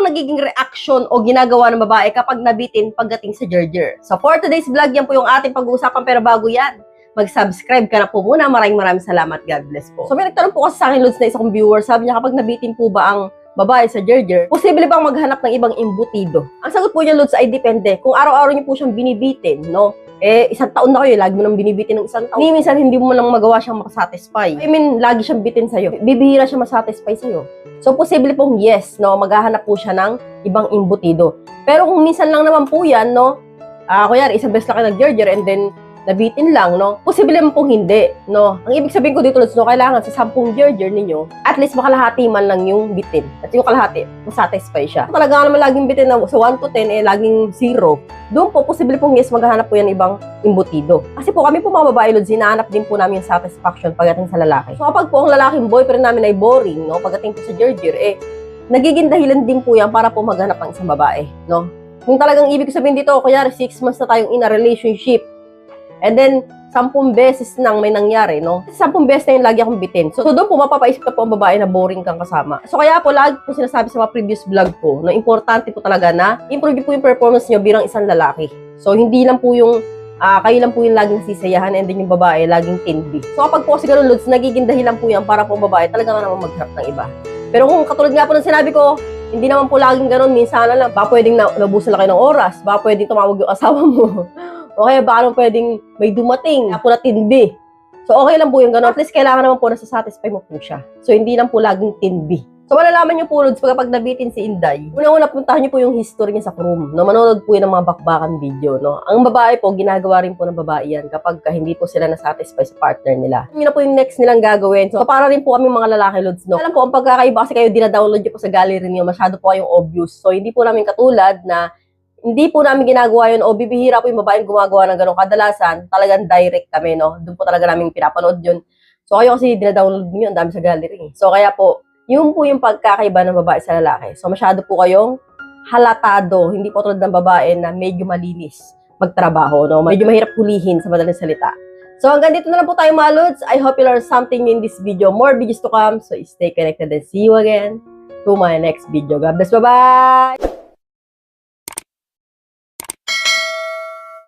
bang nagiging reaction o ginagawa ng babae kapag nabitin pagdating sa gerger? So for today's vlog, yan po yung ating pag-uusapan, pero bago yan, mag-subscribe ka na po muna. Maraming salamat. God bless po. So may nagtanong po kasi sa akin, Lods, na isa kong viewer. Sabi niya, kapag nabitin po ba ang babae sa gerger, posible bang maghanap ng ibang imbutido? Ang sagot po niya, Lods, ay depende. Kung araw-araw niyo po siyang binibitin, no? Isang taon na kayo, lagi mo nang binibitin ng isang taon. Minsan, hindi mo lang magawa siyang makasatisfy. I mean, lagi siyang bitin sa'yo. Bibihira siya masatisfy sa'yo. So, posible pong yes, no? Maghahanap po siya ng ibang imbutido. Pero kung minsan lang naman po yan, no? Kunyari, isang beses lang kayo nag-gerger and then nabitin lang, no? Posible naman pong hindi, no? Ang ibig sabihin ko dito, Lods, no? Kailangan sa 10 gerger ninyo, at least makalahati man lang yung bitin. At yung kalahati, masatisfy siya. Talaga naman laging bitin na sa 1 to 10, laging 0. Doon po, posible pong yes, maghahanap po yan ibang imbutido. Kasi po kami po mga babae, Lods, hinahanap din po namin yung satisfaction pagdating sa lalaki. So kapag po ang lalaking boyfriend namin ay boring, no? Pagdating po sa gerger, nagiging dahilan din po yan para po maghanap ng isang babae, no? Kung talagang ibig sabihin dito, kunyari 6 months na tayong in a relationship, and then, 10 beses nang may nangyari, no? 10 beses na yung lagi akong bitin. So doon po, mapapaisip ka po ang babae na boring kang kasama. So kaya po, lagi po sinasabi sa mga previous vlog ko, na importante po talaga na improve po yung performance nyo bilang isang lalaki. So hindi lang po yung, kayo lang po yung laging sisiyahan, and then yung babae, laging tinbi. So kapag po kasi ganun, Lods, nagiging dahilan po yan para po ang babae talaga nga naman magharap ng iba. Pero kung katulad nga po ng sinabi ko, hindi naman po laging ganun, minsan na lang, ba pwedeng naubusan lang kayo ng oras, ba pwedeng tumawag yung asawa mo. O kaya baka naman pwedeng may dumating, po na tinbi. So okay lang po yung gano'n. At least kailangan naman po na satisfy mo po siya. So hindi lang po laging tinbi. So malalaman nyo po, Lods, kapag nabitin si Inday, unang-una puntahan nyo po yung history niya sa room. No? Manonood po yun ng mga bakbakan video. No? Ang babae po, ginagawa rin po ng babae yan kapag hindi po sila nasatisfy sa partner nila. Yun na po yung next nilang gagawin. So para rin po kami mga lalaki, Lods. No? Alam po, ang pagkakaiba kasi kayo dinadownload nyo po sa gallery niyo, masyado po kayong obvious. So hindi po namin katulad na hindi po namin ginagawa yun o bibihira po yung babaeng gumagawa ng gano'ng kadalasan, talagang direct kami, no? Doon po talaga namin pinapanood yun. So kayo kasi dinadownload nyo, ang dami sa gallery. So kaya po, yun po yung pagkakaiba ng babae sa lalaki. So masyado po kayong halatado, hindi po tulad ng babae na medyo malinis magtrabaho, no? Medyo mahirap hulihin sa madaling salita. So hanggang dito na lang po tayo, mga Lods. I hope you learned something in this video. More videos to come, so stay connected and see you again to my next video. God bless, bye-bye!